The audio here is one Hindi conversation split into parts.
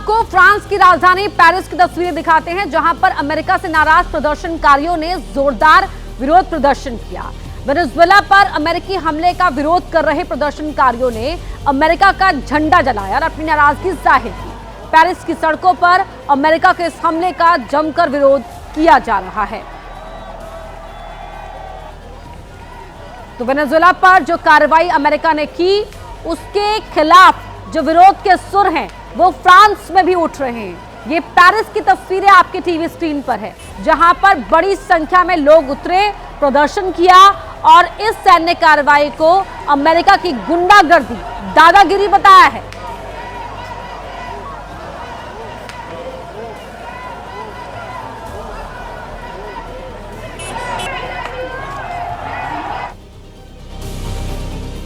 आपको फ्रांस की राजधानी पेरिस की तस्वीरें दिखाते हैं, जहां पर अमेरिका से नाराज प्रदर्शनकारियों ने जोरदार विरोध प्रदर्शन किया। वेनेजुएला पर अमेरिकी हमले का विरोध कर रहे प्रदर्शनकारियों ने अमेरिका का झंडा जलाया और अपनी नाराजगी जाहिर की। पेरिस की सड़कों पर अमेरिका के इस हमले का जमकर विरोध किया जा रहा है। तो वेनेजुएला पर जो कार्रवाई अमेरिका ने की, उसके खिलाफ जो विरोध के सुर हैं वो फ्रांस में भी उठ रहे हैं। ये पेरिस की तस्वीरें आपके टीवी स्क्रीन पर है, जहां पर बड़ी संख्या में लोग उतरे, प्रदर्शन किया और इस सैन्य कार्रवाई को अमेरिका की गुंडागर्दी, दादागिरी बताया है।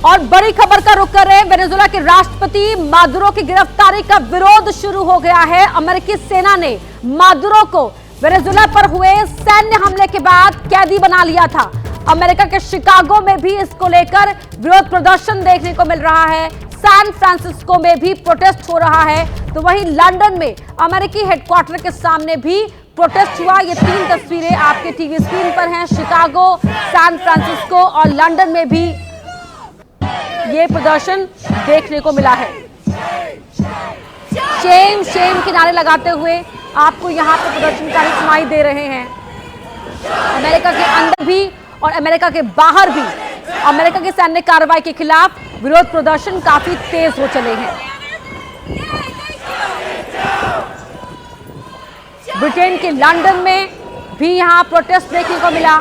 और बड़ी खबर का रुख कर रहे हैं, वेनेजुएला के राष्ट्रपति मादुरो की गिरफ्तारी का विरोध शुरू हो गया है। अमेरिकी सेना ने मादुरो को वेनेजुएला पर हुए सैन्य हमले के बाद कैदी बना लिया था। अमेरिका के शिकागो में भी इसको लेकर विरोध प्रदर्शन देखने को मिल रहा है। सैन फ्रांसिस्को में भी प्रोटेस्ट हो रहा है, तो वहीं लंदन में अमेरिकी हेडक्वार्टर के सामने भी प्रोटेस्ट हुआ। ये 3 तस्वीरें आपके टीवी स्क्रीन पर हैं। शिकागो, सैन फ्रांसिस्को और लंदन में भी ये प्रदर्शन देखने को मिला है। शेम शेम के नारे लगाते हुए आपको यहाँ पर प्रदर्शनकारी सुनाई दे रहे हैं। अमेरिका के अंदर भी और अमेरिका के बाहर भी अमेरिका की सैन्य कार्रवाई के खिलाफ विरोध प्रदर्शन काफी तेज हो चले हैं। ब्रिटेन के लंदन में भी यहाँ प्रोटेस्ट देखने को मिला।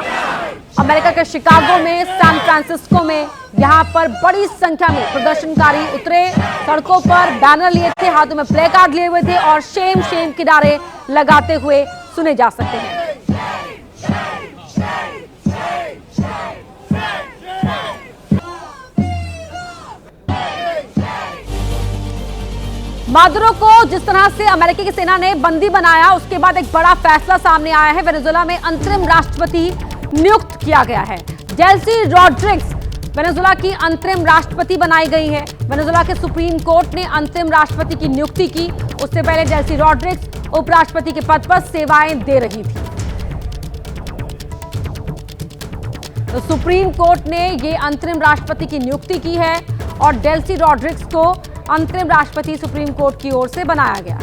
अमेरिका के शिकागो में, सैन फ्रांसिस्को में यहाँ पर बड़ी संख्या में प्रदर्शनकारी उतरे, सड़कों पर बैनर लिए थे, हाथों में प्ले कार्ड लिए हुए थे और शेम शेम के नारे लगाते हुए सुने जा सकते हैं। मादुरो को जिस तरह से अमेरिकी की सेना ने बंदी बनाया, उसके बाद एक बड़ा फैसला सामने आया है। वेनेजुएला में अंतरिम राष्ट्रपति नियुक्त किया गया है। डेल्सी रॉड्रिग्स वेनेजुएला की अंतरिम राष्ट्रपति बनाई गई है। वेनेजुएला के सुप्रीम कोर्ट ने अंतरिम राष्ट्रपति की नियुक्ति की। उससे पहले डेल्सी रॉड्रिग्स उपराष्ट्रपति के पद पर सेवाएं दे रही थी। तो सुप्रीम कोर्ट ने ये अंतरिम राष्ट्रपति की नियुक्ति की है और डेल्सी रॉड्रिग्स को अंतरिम राष्ट्रपति सुप्रीम कोर्ट की ओर से बनाया गया।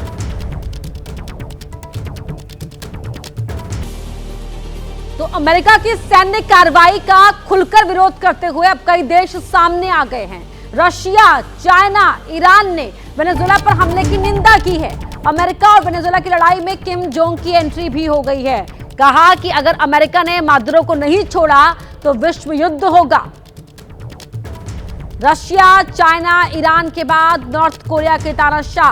तो अमेरिका की सैन्य कार्रवाई का खुलकर विरोध करते हुए अब कई देश सामने आ गए हैं। रशिया, चाइना, ईरान ने वेनेजुएला पर हमले की निंदा की है। अमेरिका और वेनेजुएला की लड़ाई में किम जोंग की एंट्री भी हो गई है। कहा कि अगर अमेरिका ने मादुरो को नहीं छोड़ा तो विश्व युद्ध होगा। रशिया, चाइना, ईरान के बाद नॉर्थ कोरिया के तानाशाह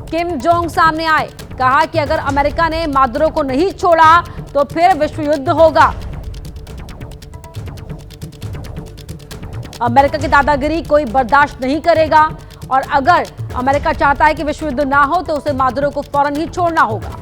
किम जोंग सामने आए। कहा कि अगर अमेरिका ने मादुरो को नहीं छोड़ा तो फिर विश्व युद्ध होगा। अमेरिका की दादागिरी कोई बर्दाश्त नहीं करेगा और अगर अमेरिका चाहता है कि विश्व युद्ध ना हो तो उसे मादुरो को फौरन ही छोड़ना होगा।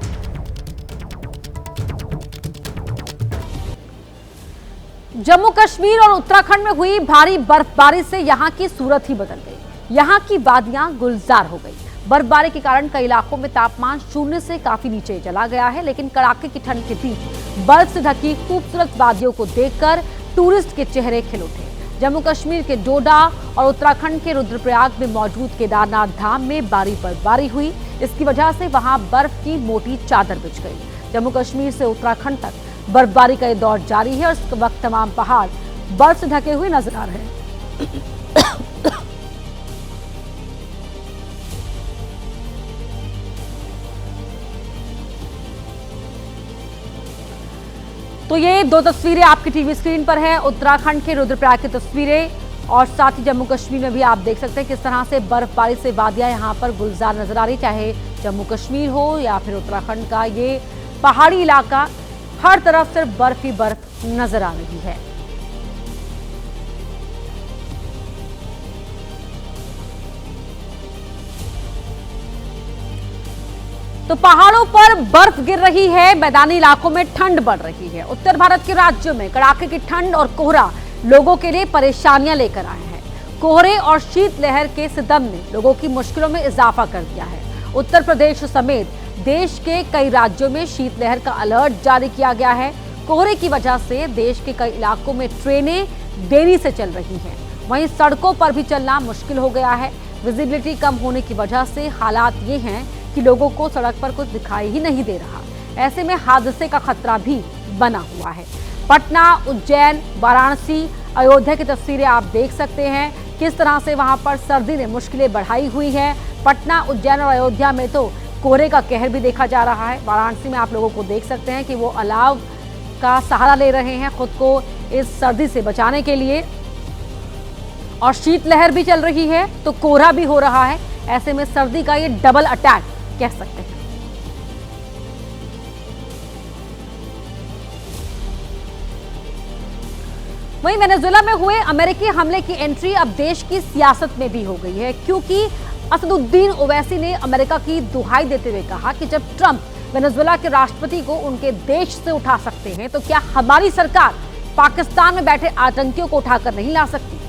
जम्मू कश्मीर और उत्तराखंड में हुई भारी बर्फबारी से यहां की सूरत ही बदल गई। यहां की वादियां गुलजार हो गई। बर्फबारी के कारण कई इलाकों में तापमान 0 से काफी नीचे चला गया है, लेकिन कड़ाके की ठंड के बीच बर्फ से ढकी खूबसूरत वादियों को देखकर टूरिस्ट के चेहरे खिल उठे। जम्मू कश्मीर के डोडा और उत्तराखंड के रुद्रप्रयाग में मौजूद केदारनाथ धाम में भारी बर्फबारी हुई। इसकी वजह से वहां बर्फ की मोटी चादर बिछ गई। जम्मू कश्मीर से उत्तराखंड तक बर्फबारी का ये दौर जारी है और इस वक्त तमाम पहाड़ बर्फ से ढके हुए नजर आ रहे हैं। तो ये 2 तस्वीरें आपकी टीवी स्क्रीन पर है, उत्तराखंड के रुद्रप्रयाग की तस्वीरें और साथ ही जम्मू कश्मीर में भी आप देख सकते हैं किस तरह से बर्फबारी से वादियां यहां पर गुलजार नजर आ रही, चाहे जम्मू कश्मीर हो या फिर उत्तराखंड का ये पहाड़ी इलाका, हर तरफ सिर्फ बर्फ ही बर्फ नजर आ रही है। तो पहाड़ों पर बर्फ गिर रही है, मैदानी इलाकों में ठंड बढ़ रही है। उत्तर भारत के राज्यों में कड़ाके की ठंड और कोहरा लोगों के लिए परेशानियां लेकर आए हैं। कोहरे और शीतलहर के सितम ने लोगों की मुश्किलों में इजाफा कर दिया है। उत्तर प्रदेश समेत देश के कई राज्यों में शीतलहर का अलर्ट जारी किया गया है। कोहरे की वजह से देश के कई इलाकों में ट्रेनें देरी से चल रही हैं। वहीं सड़कों पर भी चलना मुश्किल हो गया है। विजिबिलिटी कम होने की वजह से हालात ये हैं कि लोगों को सड़क पर कुछ दिखाई ही नहीं दे रहा। ऐसे में हादसे का खतरा भी बना हुआ है। पटना, उज्जैन, वाराणसी, अयोध्या की तस्वीरें आप देख सकते हैं किस तरह से वहां पर सर्दी ने मुश्किलें बढ़ाई हुई है। पटना, उज्जैन और अयोध्या में तो कोहरे का कहर भी देखा जा रहा है। वाराणसी में आप लोगों को देख सकते हैं कि वो अलाव का सहारा ले रहे हैं खुद को इस सर्दी से बचाने के लिए, और शीतलहर भी चल रही है तो कोहरा भी हो रहा है। ऐसे में सर्दी का ये डबल अटैक कह सकते हैं। वहीं वेनेजुएला में हुए अमेरिकी हमले की एंट्री अब देश की सियासत में भी हो गई है, क्योंकि असदुद्दीन ओवैसी ने अमेरिका की दुहाई देते हुए कहा कि जब ट्रंप वेनेजुएला के राष्ट्रपति को उनके देश से उठा सकते हैं तो क्या हमारी सरकार पाकिस्तान में बैठे आतंकियों को उठाकर नहीं ला सकती।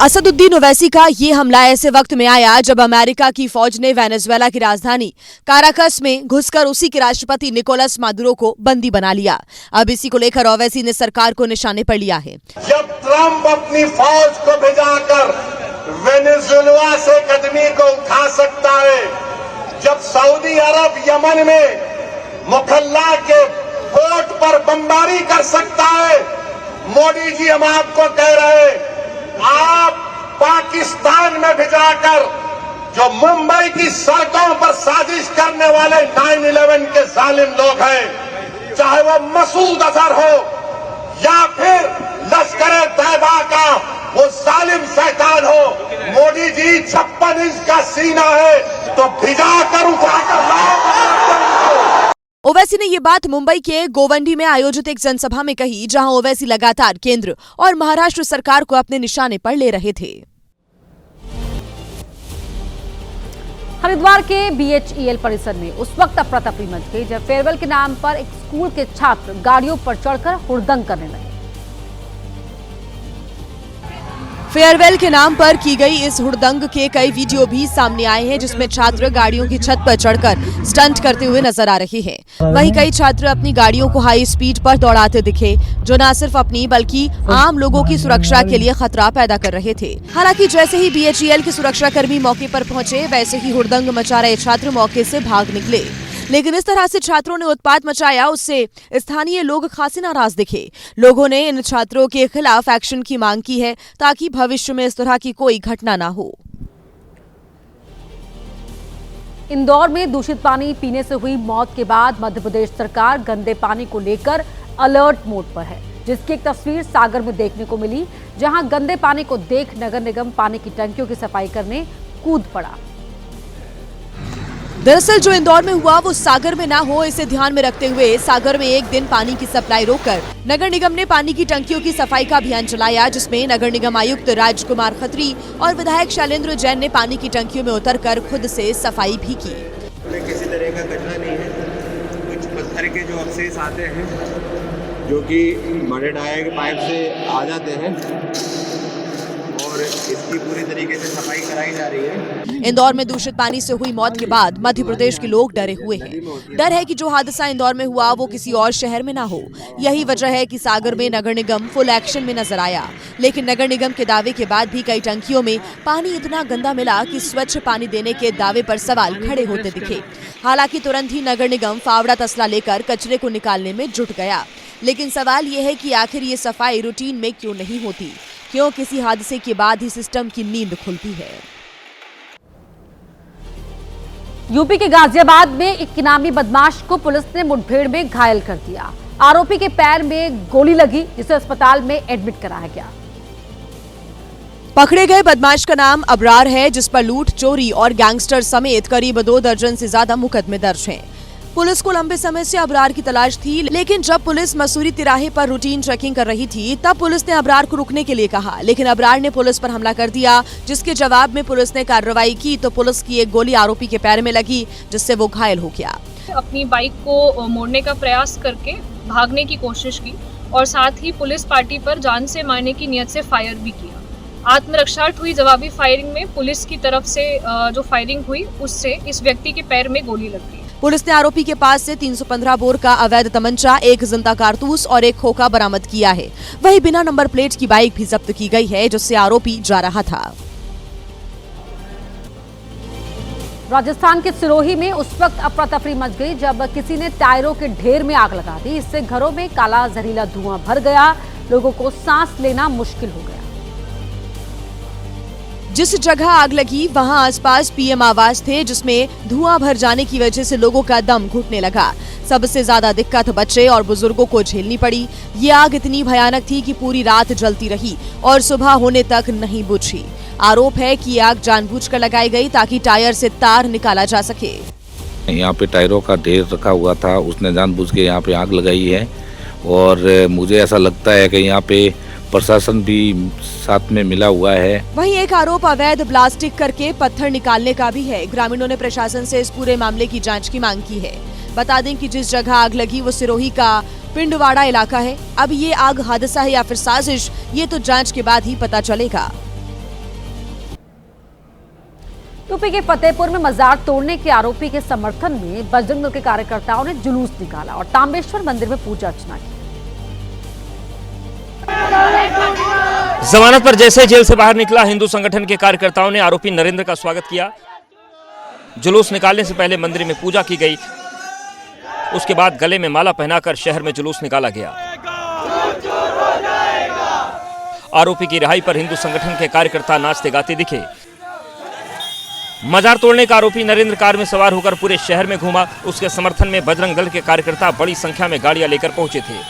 असदुद्दीन ओवैसी का ये हमला ऐसे वक्त में आया जब अमेरिका की फौज ने वेनेजुएला की राजधानी काराकस में घुसकर उसी के राष्ट्रपति निकोलस मादुरो को बंदी बना लिया। अब इसी को लेकर ओवैसी ने सरकार को निशाने पर लिया है। जब ट्रंप अपनी फौज को भिजाकर वेनेजुएला से कदमी को उठा सकता है, जब सऊदी अरब यमन में मुखल्ला के पोर्ट पर बमबारी कर सकता है, मोदी जी हम आपको कह रहे हैं, आप पाकिस्तान में भिजाकर जो मुंबई की सड़कों पर साजिश करने वाले 9/11 के जालिम लोग हैं, चाहे वो मसूद अजहर हो या फिर लश्कर तैयबा का वो जालिम शैतान हो, मोदी जी 56 इंच का सीना है तो भिजाकर उठाकर लाओ। ओवैसी ने ये बात मुंबई के गोवंडी में आयोजित एक जनसभा में कही, जहां ओवैसी लगातार केंद्र और महाराष्ट्र सरकार को अपने निशाने पर ले रहे थे। हरिद्वार के BHEL परिसर में उस वक्त अफरा तफरी मच गई जब फेयरवेल के नाम पर एक स्कूल के छात्र गाड़ियों पर चढ़कर हुड़दंग करने लगे। फेयरवेल के नाम पर की गई इस हुड़दंग के कई वीडियो भी सामने आए हैं, जिसमें छात्र गाड़ियों की छत पर चढ़कर स्टंट करते हुए नजर आ रहे हैं। वहीं कई छात्र अपनी गाड़ियों को हाई स्पीड पर दौड़ाते दिखे, जो न सिर्फ अपनी बल्कि आम लोगों की सुरक्षा के लिए खतरा पैदा कर रहे थे। हालांकि जैसे ही BHEL के सुरक्षाकर्मी मौके पर पहुंचे, वैसे ही हुड़दंग मचा रहे छात्र मौके से भाग निकले। लेकिन इस तरह से छात्रों ने उत्पात मचाया, उससे स्थानीय लोग खासे नाराज दिखे। लोगों ने इन छात्रों के खिलाफ एक्शन की मांग की है ताकि भविष्य में इस तरह की कोई घटना ना हो। इंदौर में दूषित पानी पीने से हुई मौत के बाद मध्य प्रदेश सरकार गंदे पानी को लेकर अलर्ट मोड पर है, जिसकी एक तस्वीर सागर में देखने को मिली, जहां गंदे पानी को देख नगर निगम पानी की टंकियों की सफाई करने कूद पड़ा। दरअसल जो इंदौर में हुआ वो सागर में ना हो, इसे ध्यान में रखते हुए सागर में एक दिन पानी की सप्लाई रोककर नगर निगम ने पानी की टंकियों की सफाई का अभियान चलाया, जिसमें नगर निगम आयुक्त राजकुमार खत्री और विधायक शैलेंद्र जैन ने पानी की टंकियों में उतरकर खुद से सफाई भी की। किसी तरह का कचरा नहीं है, कुछ पत्थर के जो अवशेष आते हैं जो कि बड़े डाया के पाइप से आ जाते हैं और इसकी पूरी तरीके से सफाई कराई जा रही है। इंदौर में दूषित पानी से हुई मौत के बाद मध्य प्रदेश के लोग डरे हुए हैं। डर है कि जो हादसा इंदौर में हुआ वो किसी और शहर में ना हो। यही वजह है कि सागर में नगर निगम फुल एक्शन में नजर आया, लेकिन नगर निगम के दावे के बाद भी कई टंकियों में पानी इतना गंदा मिला कि स्वच्छ पानी देने के दावे पर सवाल खड़े होते दिखे। हालांकि तुरंत ही नगर निगम फावड़ा तसला लेकर कचरे को निकालने में जुट गया, लेकिन सवाल ये है कि आखिर ये सफाई रूटीन में क्यों नहीं होती, क्यों किसी हादसे के बाद ही सिस्टम की नींद खुलती है। यूपी के गाजियाबाद में एक इनामी बदमाश को पुलिस ने मुठभेड़ में घायल कर दिया। आरोपी के पैर में गोली लगी, जिसे अस्पताल में एडमिट कराया गया। पकड़े गए बदमाश का नाम अबरार है, जिस पर लूट, चोरी और गैंगस्टर समेत करीब 2 दर्जन से ज्यादा मुकदमे दर्ज हैं। पुलिस को लंबे समय से अबरार की तलाश थी, लेकिन जब पुलिस मसूरी तिराहे पर रूटीन चेकिंग कर रही थी तब पुलिस ने अबरार को रुकने के लिए कहा, लेकिन अबरार ने पुलिस पर हमला कर दिया, जिसके जवाब में पुलिस ने कार्रवाई की तो पुलिस की एक गोली आरोपी के पैर में लगी, जिससे वो घायल हो गया। अपनी बाइक को मोड़ने का प्रयास करके भागने की कोशिश की और साथ ही पुलिस पार्टी पर जान से मारने की नियत से फायर भी किया। आत्मरक्षा हुई। जवाबी फायरिंग में पुलिस की तरफ से जो फायरिंग हुई उससे इस व्यक्ति के पैर में गोली लग गई। पुलिस ने आरोपी के पास से 315 बोर का अवैध तमंचा, 1 जिंदा कारतूस और 1 खोखा बरामद किया है। वहीं बिना नंबर प्लेट की बाइक भी जब्त की गई है, जिससे आरोपी जा रहा था। राजस्थान के सिरोही में उस वक्त अफरा तफरी मच गई जब किसी ने टायरों के ढेर में आग लगा दी। इससे घरों में काला जहरीला धुआं भर गया, लोगों को सांस लेना मुश्किल हो गया। जिस जगह आग लगी वहां आसपास पीएम आवास थे, जिसमें धुआं भर जाने की वजह से लोगों का दम घुटने लगा। सबसे ज्यादा दिक्कत बच्चे और बुजुर्गों को झेलनी पड़ी। ये आग इतनी भयानक थी कि पूरी रात जलती रही और सुबह होने तक नहीं बुझी। आरोप है कि आग जानबूझकर लगाई गई ताकि टायर से तार निकाला जा सके। यहाँ पे टायरों का ढेर रखा हुआ था, उसने जानबूझ के यहाँ पे आग लगाई है और मुझे ऐसा लगता है कि यहाँ पे प्रशासन भी साथ में मिला हुआ है। वहीं एक आरोप अवैध ब्लास्टिंग करके पत्थर निकालने का भी है। ग्रामीणों ने प्रशासन से इस पूरे मामले की जांच की मांग की है। बता दें कि जिस जगह आग लगी वो सिरोही का पिंडवाड़ा इलाका है। अब ये आग हादसा है या फिर साजिश, ये तो जांच के बाद ही पता चलेगा। यूपी के फतेहपुर में मजार तोड़ने के आरोपी के समर्थन में बजरंग दल के कार्यकर्ताओं ने जुलूस निकाला और तांबेश्वर मंदिर में पूजा अर्चना की। जमानत पर जैसे जेल से बाहर निकला, हिंदू संगठन के कार्यकर्ताओं ने आरोपी नरेंद्र का स्वागत किया। जुलूस निकालने से पहले मंदिर में पूजा की गई। उसके बाद गले में माला पहनाकर शहर में जुलूस निकाला गया। आरोपी की रिहाई पर हिंदू संगठन के कार्यकर्ता नाचते गाते दिखे। मजार तोड़ने का आरोपी नरेंद्र कार में सवार होकर पूरे शहर में घूमा। उसके समर्थन में बजरंग दल के कार्यकर्ता बड़ी संख्या में गाड़ियां लेकर पहुंचे थे।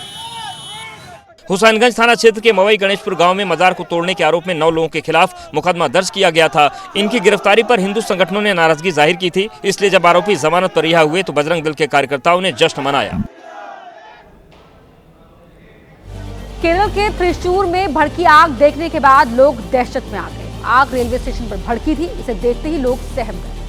हुसैनगंज थाना क्षेत्र के मवई गणेशपुर गांव में मजार को तोड़ने के आरोप में 9 लोगों के खिलाफ मुकदमा दर्ज किया गया था। इनकी गिरफ्तारी पर हिंदू संगठनों ने नाराजगी जाहिर की थी। इसलिए जब आरोपी जमानत पर रिहा हुए तो बजरंग दल के कार्यकर्ताओं ने जश्न मनाया। केरल के त्रिशूर में भड़की आग देखने के बाद लोग दहशत में आ गए। आग रेलवे स्टेशन पर भड़की थी, इसे देखते ही लोग सहम गए।